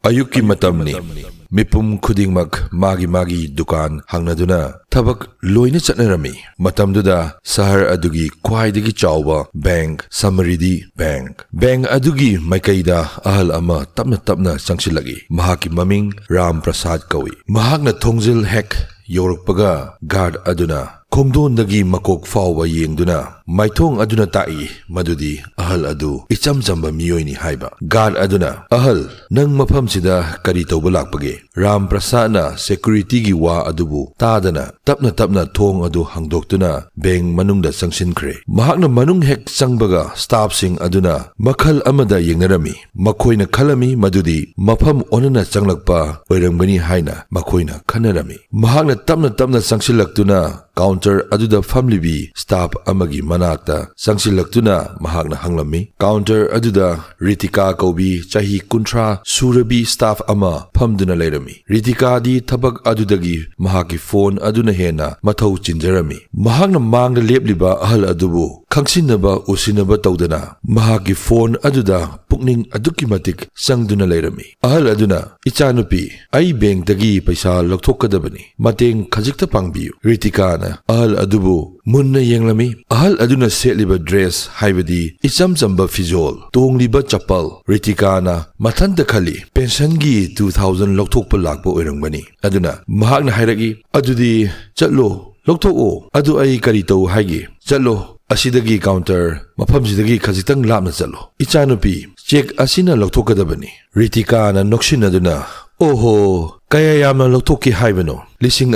Ayuki matamni mipum khudingmak magi dukan hangnaduna thabak loina chatnarami matamduda sahar adugi khwaidagi chawba bank Samaridi bank adugi maikaida ahal ama tapna sangsilagi mahaki maming Ram Prasad kawi mahakna thongjil hek yorukpaga guard aduna Khongdondagi makok fawwa yengduna maithong aduna tai madudi ahal adu icham chamba miyoini haiba guard aduna ahal nang maphamsida kari tawba lakpage Ram Prasad na security gi wa adubu tadana tapna thong adu hangdoktuna bank manungda sangsinkhre mahakna manung hek changbaga staff sing aduna makhal amada yengnarami makhoina khalami madudi mapham onana changlakpa oiramgani haina makhoina khanarami mahakna tapna sangsilaktuna counter aduda family bi staff amagi manakta sangsilaktuna mahakna hanglami counter aduda Ritika kaubi chahi kuntra surabi staff ama phamduna leirami Ritika di thabak adudagi mahaki phone aduna hena mathau chinjarami mahakna mangda lepliba ahal adubu khangsinaba usinaba tawdana mahaki phone aduda pukning aduki matik sangduna leirami ahal aduna ichanupi ai bank dagi paisa lokthokadabani mateng khajikta pangbiyu Ritika na ahal adubu munna yenglami ahal aduna setliba dress haibadi icham chamba fizol tongliba chapal Ritika na mathanta khali pension gi 2000 lokthokpa lakpa oirangbani aduna mahakna hairagi adudi chatlo lokthoko adu ai kari tau haigi chatlo asidagi counter maphamsidagi khajitang lapna chatlo ichanupi check asina lokthokadabani Ritika na noksinaduna oho kaya yamna lokthokki haibano lising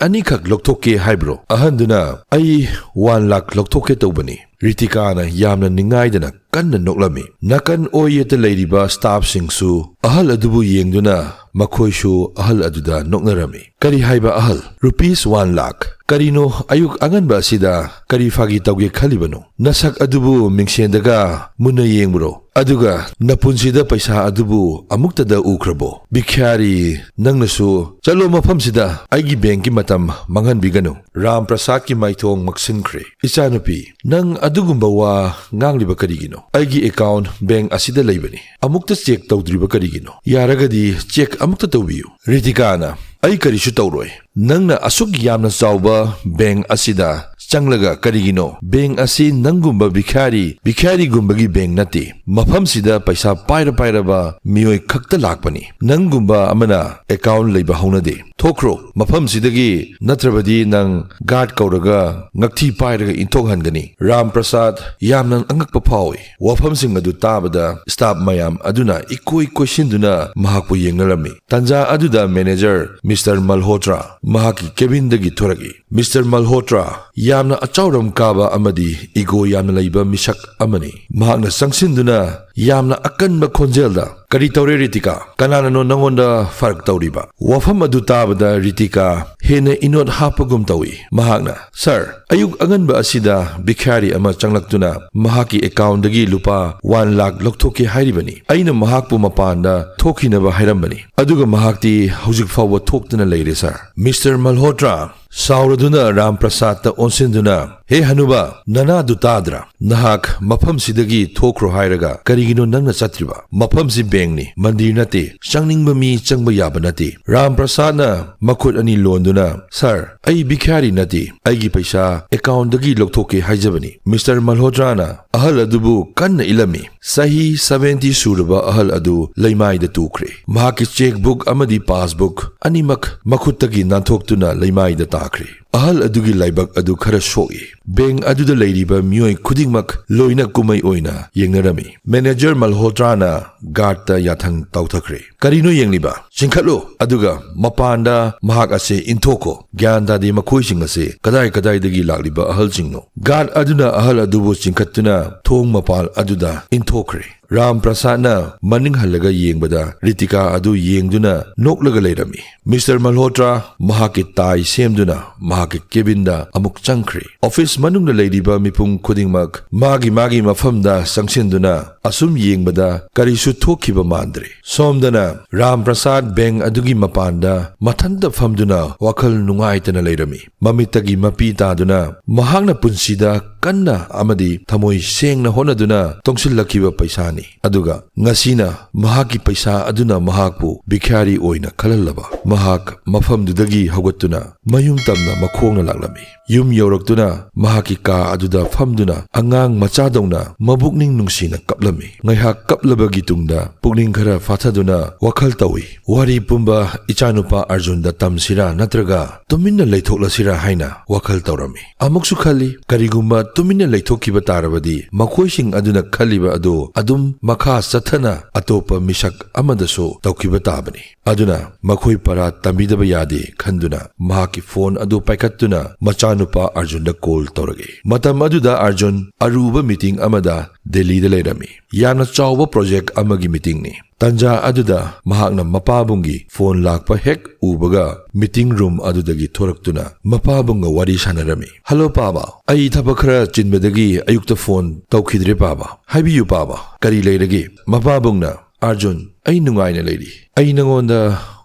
ani khak lokthokki haibro ahanduna ai 1 lakh lokthokke tawbani Ritika na yamna ningaidana kanna noklami nakan oyeta leiriba staff singsu ahal adubu yengduna makhoishu ahal aduda noknarami kari haiba ahal rupees 1 lakh karino ayuk anganba sida kari fagi tawge khalibano nasak adubu mingsendaga munna yengbro aduga napunsida paisa adubu amuktada ukrabo bikhari nangnasu chalo maphamsida aigi bank ki matam manghan bigano Ram Prasad ki maithong maksinkhre ichanupi nang adugumba wa ngangliba karigino aigi account bank asida leibani amukta check tawdriba karigino yaragadi check amukta tawbiyu Ritika na ai karisu tawroi nangna asuk yamna chawba bank asida changlaga karigino bank asi nangumba bikhari gumbagi bank nati mafam sida paisa paira ba mioi khakta lakpani nangumba amana account leiba haunade thokro mafam sidagi natrabadi nang guard kauraga ngakthi pairaga inthok hangani Ram Prasad yamna angakpa phawi wafam sing adu tabada staff mayam aduna ikoi sinduna mahakpu yengarami tanja aduda manager Mr. Malhotra mahaki cabin dagi thoragi Mr. Malhotra yamna achauram kaba amadi ego yamna leiba misak amani mahakna sangsinduna yamna akanba khonjelda kari tawre Ritika kanana no nangonda farak tawriba wafam adu tabada Ritika hena inot hapagum tawi mahakna sir ayuk anganba asida bikhari ama changlaktuna mahaki account dagi lupa 1 lakh lokthokki hairibani aina mahakpu mapanda thokhinaba hairambani aduga mahakti hujik fawa thoktuna leire sir Mr. Malhotra Sauraduna Ram Prasad ta onsinduna he hanuba nana dutadra nahak mafam sidagi thokro hairaga karigino nangna chatriba mafam si bank ni mandir nate changningba mi changba yaba nate Ram Prasad na makhut ani londuna sir ai bikhari nate aigi paisa account dagi lokthokke haijabani Mr. Malhotra na ahal adubu kanna ilami sahi 70 suraba ahal adu leimai da tukre mahaki checkbook amadi passbook animak makhutagi nanthokhtuna leimai da takre ahal adugi laibak adu khara soi bank aduda leiriba mioi khudingmak loina kumai oina yengnarami manager Malhotra na guard ta yathang tawthakre karino yengliba chingkhatlo aduga mapanda mahak ase inthoko gyanda de makhoi sing ase kadai dagi lagliba ahal singno guard aduna ahal adubu chingkhattuna thong mapal aduda inthokre Ram Prasad na maning halaga yengbada Ritika adu yengduna noklaga leirami Mr. Malhotra mahaki tai semduna mahaki cabinda amuk changkhre office manungda leiriba mipum khudingmak magi mafamda sangsinduna asum yengbada karisu thokhiba mandre somdana Ram Prasad Bank adugi mapanda mathanda famduna wakhal nungaitana leirami mamitagi mapi taduna mahangna punsida kanna amadi thamoi sengna honaduna tongsillakiba paisani aduga ngasina mahaki paisa aduna mahakpu bikhari oina khalallaba mahak mafamdudagi hawatuna mayum tamna makhongna laklami yum yoraktuna mahaki ka aduda famduna angang machadongna mabukning nungsina kaplami ngaihak kaplabagi tungda pukning khara fathaduna wakhal tawi wari pumba ichanupa Arjunda tamsira natraga tuminna leithoklasira haina wakhal tawrami amuksu khali karigumba tuminna leithokkiba tarabadi makhoising aduna khaliba adu adum makha sathana atopa misak amadaso tawkiba tabani aduna makhoi para tambidaba yade khanduna mahaki phone adu paikhattuna machanupa Arjunda call tawrage matam aduda Arjun aruba meeting amada Delhi da leirami yana chawba project amagi meeting ni tanja aduda mahakna mapabungi phone lakpa hek ubaga meeting room adudagi thoraktuna mapabunga wari sanarami hello paba ai thabakhara chinbadagi ayukta phone tawkhidre paba haibiyu paba kari leirage mapabungna Arjun ai nungaina leiri ai nangonda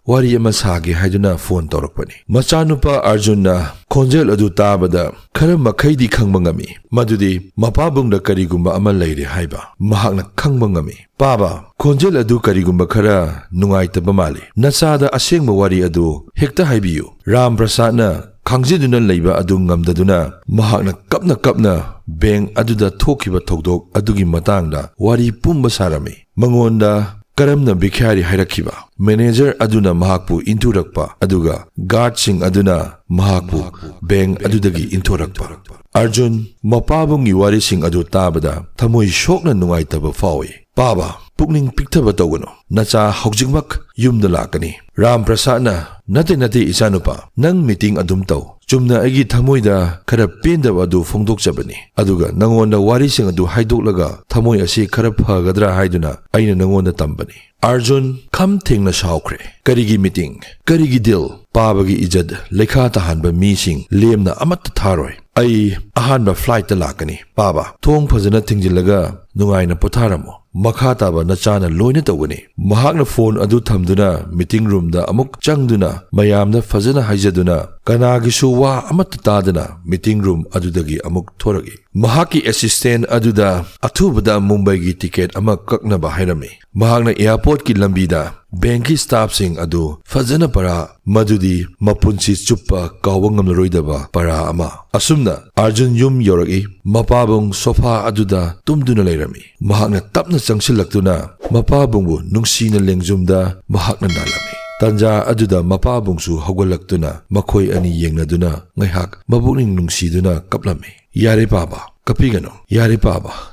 wari ama sage haiduna phone tawrakpani machanupa Arjunna khonjel adu tabada khara makhaidi khangba ngami madudi mapabungda karigumba ama leire haiba mahakna khangba ngami paba khonjel adu karigumba khara nungaitaba mali nasada asengba wari adu hekta haibiyu Ram Prasadna khangjeduna leiba adu ngamdaduna mahakna kapna bank aduda thokhiba thodok adugi matangda wari pumba sarami mangonda karamna bikhari hairakhiba manager aduna mahakpu inturakpa aduga guard sing aduna mahakpu bank adudagi inturakpa Arjun mapabungi wari sing adu tabada thamoi shokna nungaitaba fawi paba pukning piktaba tawgano nacha haujingmak yumda lakani Ram Prasadna nate isanupa nang meeting adum taw chumna agi thamoida khara pendaba adu phongdokchabani aduga nangonda wari sing adu haidoklaga thamoi asi khara phagadra haiduna aina nangonda tambani Arjun kham thengna shaukhre karigi meeting karigi deal pabagi ijad lekha tahanba mi sing lemna amat tharoi ai ahanba flight ta lakani paba thong phajana thingjilaga nungaina potharamo makha taba nachana loina tawani mahakna phone adu thamduna meeting room da amuk changduna mayamna fajana haijaduna kanagi suwa amat tadana meeting room adudagi amuk thoragi mahaki assistant aduda athubada Mumbai gi ticket ama kaknaba hairami mahakna airport ki lambida bank staff sing adu fajana para madudi mapunsi chuppa kawangam roidaba para ama asumna Arjun yum yoragi mapabung sofa aduda tumduna leirami mahakna tapna changsilaktuna mapabungbu nungsina lengjumda mahakna nalami tanja aduda mapabungsu hogolaktuna makhoi ani yengnaduna ngaihak mabukning nungsiduna kaplami yare baba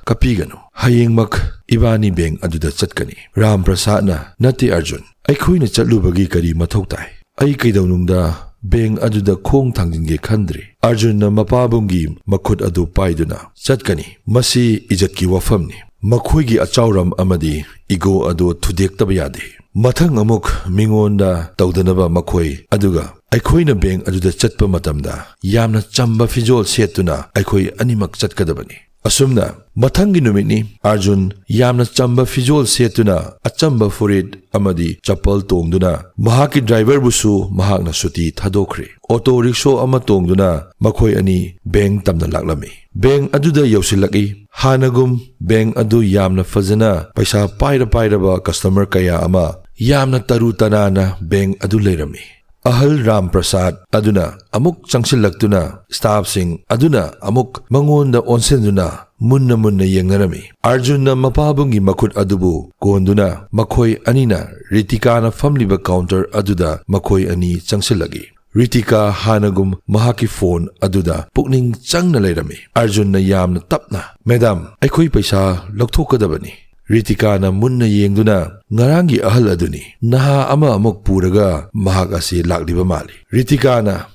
kapigano hayengmak ibani bank aduda chatkani Ram Prasadna nati Arjun aikhoina chatlubagi kari mathau tai ai kaidawnungda bank aduda khong thangjinge khandri Arjunna mapabungi makhut adu paiduna chatkani masi ijatki wafamni makhoigi achauram amadi ego adu thudektaba yade mathang amuk mingonda tawdanaba makhoi aduga aikhoina bank aduda chatpa matamda yamna chamba fijol setuna aikoi animak chatkadabani asumna mathangi numitni Arjun yamna chamba fijol setuna achamba furid amadi chapal tongduna mahaki driver busu mahakna suti thadokre auto rickshaw ama tongduna makhoi ani bank tamna laklami bank aduda yausilaki hanagum bank adu yamna fajana paisa paira ba customer kaya ama yamna taru tanana bank adu leirami ahal Ram Prasad aduna amuk changsilaktuna staff sing aduna amuk mangonda onsenduna munna yengarami Arjunna mapabungi makhut adubu konduna makhoi anina Ritikana famliba counter aduda makhoi ani changsilagi Ritika hanagum mahaki phone aduda pukning changna leirami Arjunna yamna tapna madam aikoi paisa lokthokadabani Ritikana munna yengduna ngarangi ahal aduni naha ama amuk puraga mahak asi lakliba mali Ritikana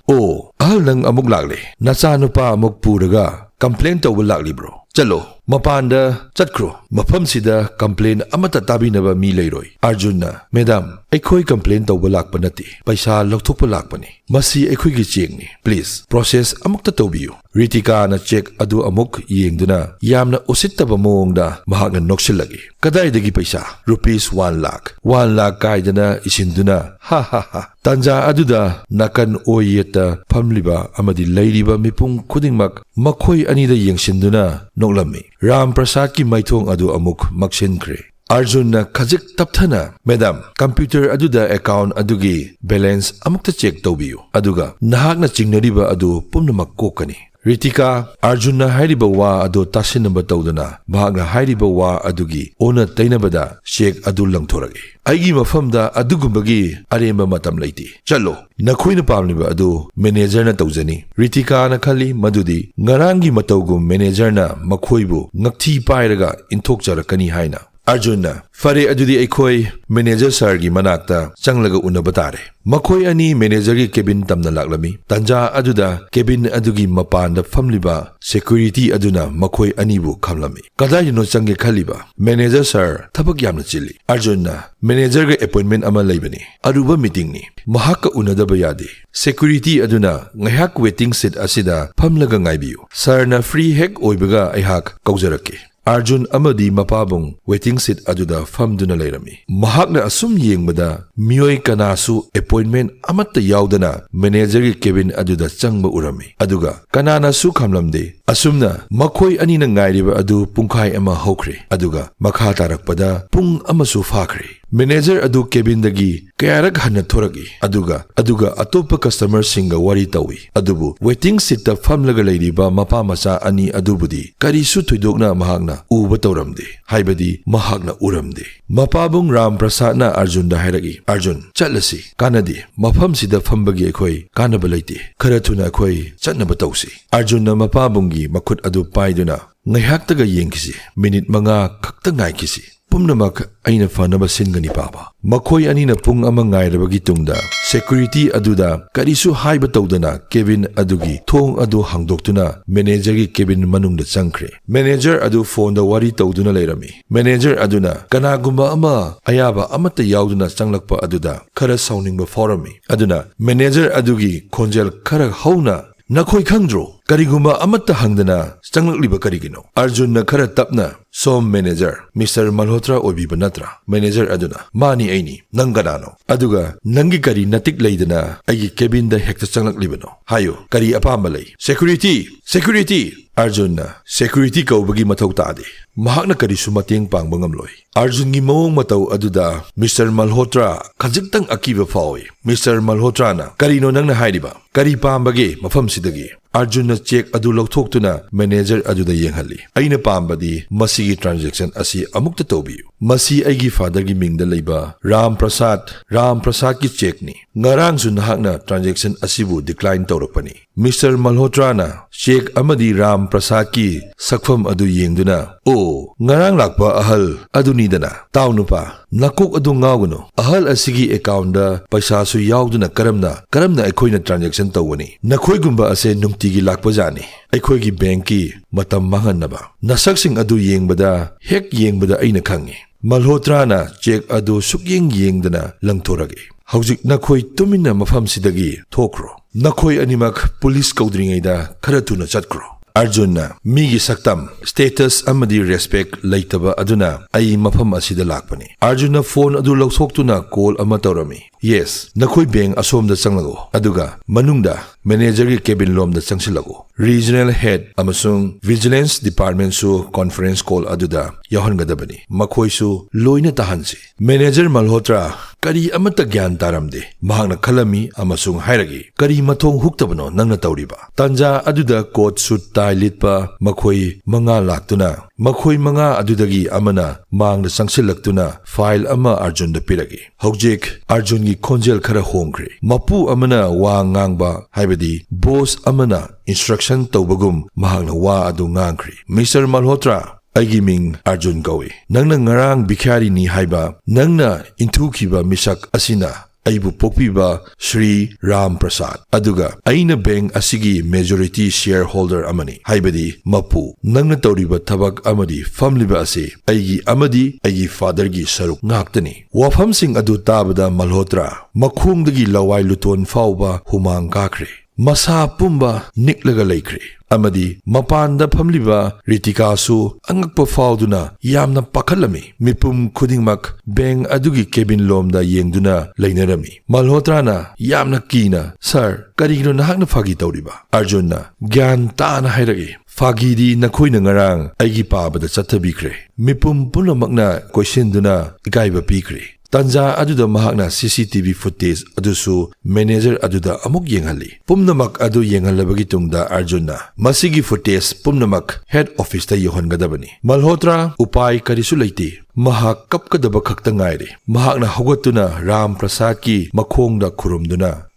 ahal nang amuk lakli nacha nupa amuk puraga complain tawba lakli bro chalo Mapanda chatkro mafamsida complain amata tabinaba mi leiroi. Arjunna, Madam, Ekhoi complain tawba lakpa nati. Paisa lokthokpa lakpani. Masi ekhoi gi check ni. Please, process amukta tawbiyu. Ritika na check adu amuk yengduna yamna usittaba moongda mahakna noksilagi. Kadaidagi paisa? Rupees 1 lakh. 1 lakh kaidana isinduna. Ha ha ha. Tanja aduda nakan oyeta pamliba amadi leiriba mipung khudingmak makhoi anida yengsinduna noklami. Ram Prasad ki maithong adu amuk maksinkre. Arjun na khajik tapthana, Madam, computer aduda account adugi balance amukta check tawbiyu. Aduga nahakna chingnariba adu pumnamak kokani. Ritika, Arjun na hairiba wa adu tasinaba tawdana mahakna hairiba wa adugi ona tainabada check adu langthoragi. Aigi mafamda adugumbagi aremba matam laiti. Chalo, nakhoina pamliba adu manager na tawjani. Ritika na khali madudi ngarangi matawgum manager na makhoibu ngakthi pairaga inthokcharakani haina. Arjuna, Fare adudi ekhoi manager sir gi manakta changlaga unabatare. Makhoi ani manager gi cabin tamna laklami. Tanja aduda cabin adugi mapanda famliba security aduna makhoi anibu khamlami. Kadai no change khaliba. Manager sir thabak yamna chili. Arjuna, manager ge appointment ama leibani. Aruba meeting ni. Mahaka unadaba yade. Security aduna ngahak waiting seat asida famlaga ngaibiu. Sir na free hek oibaga aihak kaujarake. Arjun amadi mapabong waiting seat aduda famduna leirami. Mahakna asum yengmada miyoi kanasu appointment amatta yaudana manager gi cabin aduda changba urami. Aduga kanana su khamlamde asumna makhoi ani na ngairiba adu pungkhai ama hokre. Aduga makha tarakpada pung amasu fakhre. Manager adu cabin dagi kayarak hana thoragi. Aduga atopa customer singa wari tawi. Adubu waiting seat ta famlaga leiriba mapa masa ani adubudi karisu thuidokna mahakna uba tauramde. Haibadi mahakna uramde. Mapabong Ram Prasad na Arjun da hairagi. Arjun, chatlasi, kanadi, mapam sida fambagi ekhoi kanaba leite. Kharathuna ekhoi chatnaba tausi. Arjun na mapabonggi makhut adu paiduna ngaihaktaga yengkisi. Minute manga khakta ngaikisi. Pumnamak aina fanaba singani paba. Makhoi anina pung ama ngairabagi tungda security aduda karisu haiba tawdana cabin adugi thong adu hangdoktuna manager gi cabin manungda changkhre. Manager adu phone da wari tawduna leirami. Manager aduna kanagumba ama ayaba amata yauduna changlakpa aduda khara sauningba forami. Aduna manager adugi khonjel khara hauna nakhoi khangdro karigumba amatta hangdana changlakliba karigino. Arjun na khara tapna Som manager, Mr. Malhotra obiba natra. Manager aduna, mani aini, nanganano. Aduga, nangi kari natik laydana, agi cabin da hekta changlak libano. Hayo, kari apamalay. Security! Security! Arjun na, security ka ubagi mataw taade. Mahak na kari sumating pang bangamloy. Arjun gi mawong mataw aduda, Mr. Malhotra, kajiktang akiba faoy. Mr. Malhotra na, karino nang nahairiba. Kari pambagi, mafam sidagi. Arjun na check adu lawthoktuna manager aduda yenghali. Aina pambadi masigi transaction asi amukta tawbiyu. Masi aigi father gi mingda leiba Ram Prasad ki check ni. Ngarang su nahakna transaction asibu decline tawrakpani. Mr. Malhotra na check amadi Ram Prasad ki sakfam adu yengduna. O ngarang lakpa ahal adunidana. Tawnupa nakok adu ngawguno. Ahal asigi account da paisa su yauduna karamna ekhoina transaction tawani. Nakhoi gumba ase tigi lakpa jani. Aikhoi gi bank ki matam manganaba. Nasaksing adu yengbada hek yengbada aina khangi. Malhotra na check adu sukyeng yengdana langthorage. Haujik nakhoi tumina mafam sidagi thokro. Nakhoi animak police kaudringaida kharatuna chatkro. Arjun na migi saktam status amadi respect laitaba aduna ai mafam asida lakpani. Arjun na phone adu lawsoktuna call ama tawrami. Yes, nakhoi bank asomda changlago. Aduga manungda manager gi cabin lomda changsilago. Regional head amasung vigilance department su conference call aduda yahangadabani. Makhoi su loina tahansi. Manager Malhotra kari amata gyan taramde. Mahakna khalami amasung hairagi. Kari mathong huktabano nangna tawriba. Tanja aduda coat suit tie litpa makhoi manga laktuna. Makhoi manga adudagi amana mangda changsilaktuna file ama Arjun da piragi. Haujik Arjun gi khonjel khara hongkre. Mapu amana wa ngangba haibadi boss amana instruction tawbagum mahakna wa adu ngangkre. Mr. Malhotra Aigi ming Arjun gawi. Nangna ngarang bikhari ni haiba. Nangna inthukiba misak asina aibu pokpiba Shri Ram Prasad aduga aina bank asigi majority shareholder amani haibadi mapu nangna tawriba thabak amadi famliba ase aigi father gi saruk ngaktani wafam sing adu tabada Malhotra makhungdagi lawai luton fauba humang kakre masa pumba niklaga laikre amadi mapanda phamliba Ritika su angakpa fauduna yamna pakhalami mipum khudingmak bank adugi cabin lomda yengduna lainarami Malhotra na yamna kina sir karigino nahakna fagi tawriba Arjunna gyan ta na hairagi fagidi nakhoina ngarang aigi pabada chathabikre mipum punamakna questionduna ikaiba pikre Tanja aduda mahakna CCTV footage adusu manager aduda amuk yenghali pumnamak adu yenghalabagi tungda Arjunna masigi footage pumnamak head office ta yohangadabani Malhotra upai karisu leite mahak kapkadaba khakta ngaire mahakna hogatuna Ram Prasad ki makhongda khurumduna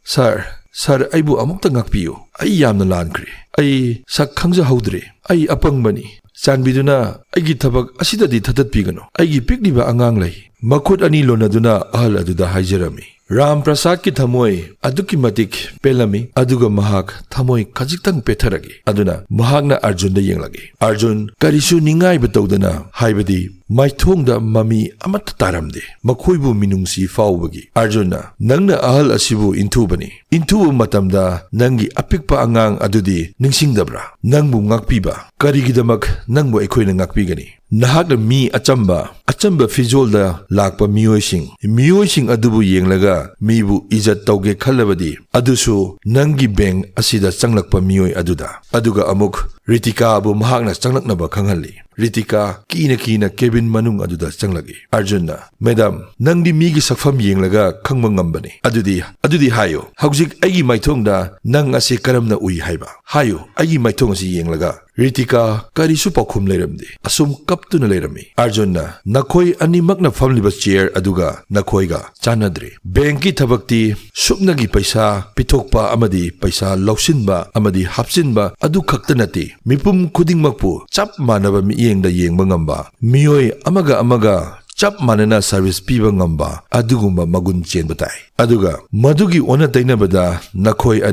sir aibu amukta ngakpiyo ai yamna lankre ai sak khangja haudre ai apangbani Chanbiduna aigi thabak asidadi thatatpigano aigi pikliba angang lai makhut ani lonaduna ahal aduda haijarami Ram Prasad ki thamoi aduki matik pelami aduga mahak thamoi khajiktang petharagi aduna mahakna Arjun da yenglagi Arjun karisu ningai batawdana haibadi maithongda mami amat taramde makhoibu minungsi faubagi Arjunna nangna ahal asibu intubani intubu matamda nangi apikpa angang adudi ningsingdabra nangbu ngakpiba karigidamak nangbu ekhoina ngakpigani nahakna mi achamba Fejolda lakpa miyoising adubu yenglaga mibu ijat tauge khallabadi adusu nangi bank asida changlakpa miyoi aduga amuk Ritika abu mahakna changlaknaba khanghalli Ritika kina cabin manung aduda changlagi Arjunna madam nangdi migi sakfam yenglaga khangma ngambani adudi hayo haujik aigi maithongda nang ase karamna ui haiba hayo aigi maithong asi yenglaga Ritika karisu pakhum leiramde asum kaptuna leirami Arjunna nakhoi animakna famliba chair aduga nakhoiga chanadre banki thabakti supnagi paisa pithokpa amadi paisa lausinba amadi hapsinba adu khaktanati mipum khudingmakpu chap manaba miyengda yengba ngamba miyoi amaga chap manana service piba ngamba adugumba magun chenba tai aduga madugi ona tainabada nakhoi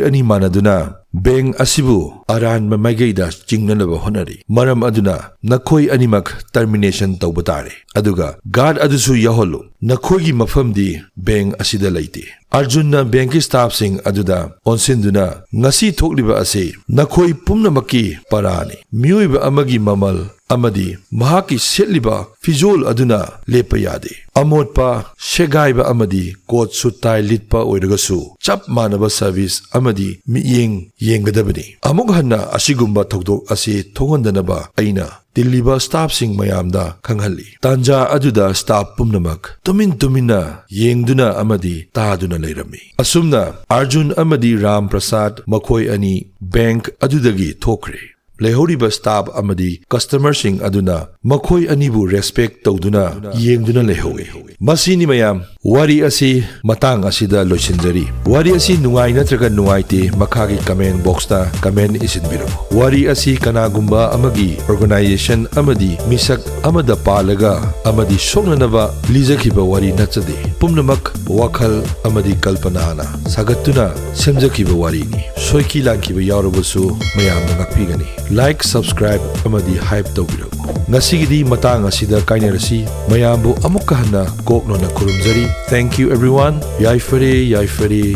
ani manaduna bank asibu aran maigaida chingnanaba honari maram aduna nakhoi animak termination tawbatare aduga guard adusu yaholu nakhoi mafamdi bank asida laite Arjunna banki staff sing aduda onsinduna ngasi thokliba ase nakhoi pumnamaki parani miyuiba amagi mamal amadi mahaki setliba Fejol aduna leppa yade amotpa shegaiba amadi coat sutai litpa oiragasu chap manaba service amadi miyeng yengadabani amuk hanna asigumba thokdok ase thongandanaba aina Diliba staff sing mayamda khanghalli tanja aduda staff pumnamak tumina yengduna amadi taaduna leirami asumna Arjun amadi Ram Prasad makhoi ani bank adudagi thokre lehoriba staff amadi customer sing aduna makhoi anibu respect tawduna yengduna lehowe masini mayam wari asi matang asida loisinjari wari asi nungai natraga nuaite makhagi comment box ta comment isinbiro wari asi kanagumba amagi organization amadi misak amada palaga amadi songnanaba lijakhiba wari nachade pumnamak wakhal amadi kalpanana sagatuna semjakhiba wari ni soiki langkiba yarubasu mayam ngakpigani like subscribe amadi hype tawbiro ngasigidi matang asida kainarasi mayambu amukka hanna koknona kurumjari thank you everyone yai fare